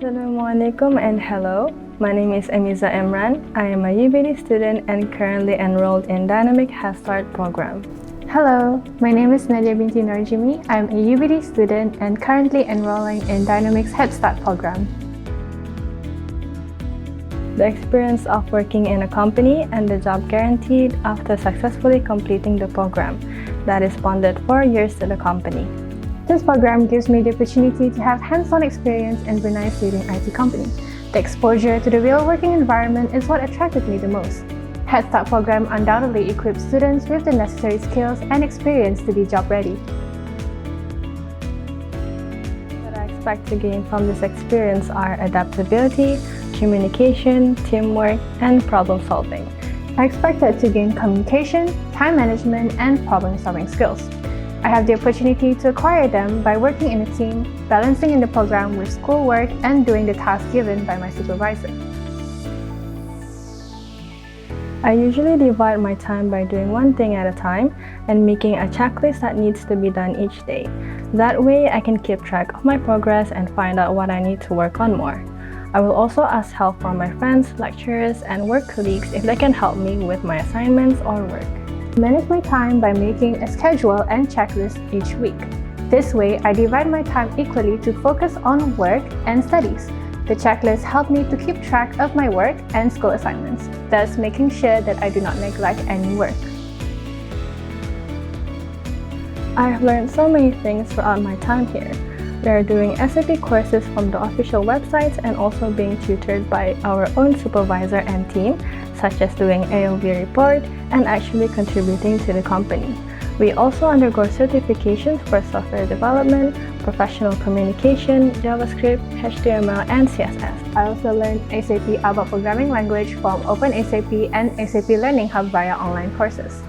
Assalamualaikum and hello. My name is Amiza Emran. I am a UBD student and currently enrolled in Dynamic Head Start program. Hello, my name is Nadia Binti Norjimi. I'm a UBD student and currently enrolling in Dynamic's Head Start program. The experience of working in a company and the job guaranteed after successfully completing the program that is bonded 4 years to the company. This program gives me the opportunity to have hands-on experience in Brunei's leading IT company. The exposure to the real working environment is what attracted me the most. Head Start program undoubtedly equips students with the necessary skills and experience to be job ready. What I expect to gain from this experience are adaptability, communication, teamwork, and problem solving. I expected to gain communication, time management, and problem-solving skills. I have the opportunity to acquire them by working in a team, balancing in the program with schoolwork, and doing the tasks given by my supervisor. I usually divide my time by doing one thing at a time and making a checklist that needs to be done each day. That way, I can keep track of my progress and find out what I need to work on more. I will also ask help from my friends, lecturers, and work colleagues if they can help me with my assignments or work. I manage my time by making a schedule and checklist each week. This way, I divide my time equally to focus on work and studies. The checklist helped me to keep track of my work and school assignments, thus making sure that I do not neglect any work. I have learned so many things throughout my time here. We are doing SAP courses from the official websites and also being tutored by our own supervisor and team, such as doing AOV report and actually contributing to the company. We also undergo certifications for software development, professional communication, JavaScript, HTML, and CSS. I also learned SAP ABAP programming language from OpenSAP and SAP Learning Hub via online courses.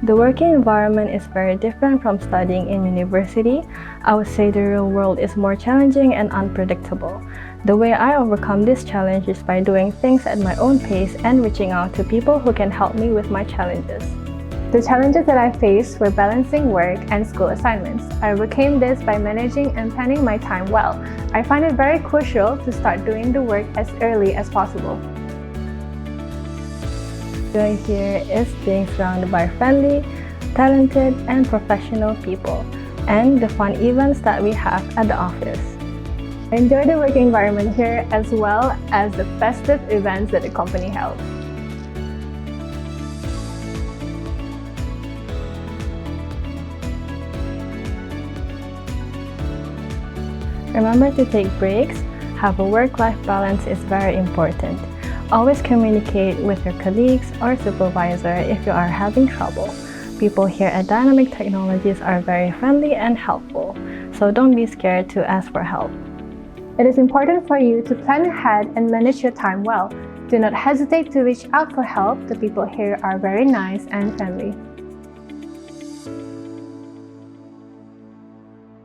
The working environment is very different from studying in university. I would say the real world is more challenging and unpredictable. The way I overcome this challenge is by doing things at my own pace and reaching out to people who can help me with my challenges. The challenges that I faced were balancing work and school assignments. I overcame this by managing and planning my time well. I find it very crucial to start doing the work as early as possible. Joy here is being surrounded by friendly, talented, and professional people, and the fun events that we have at the office. I enjoy the working environment here as well as the festive events that the company held. Remember to take breaks. Have a work-life balance is very important. Always communicate with your colleagues or supervisor if you are having trouble. People here at Dynamic Technologies are very friendly and helpful, so don't be scared to ask for help. It is important for you to plan ahead and manage your time well. Do not hesitate to reach out for help. The people here are very nice and friendly.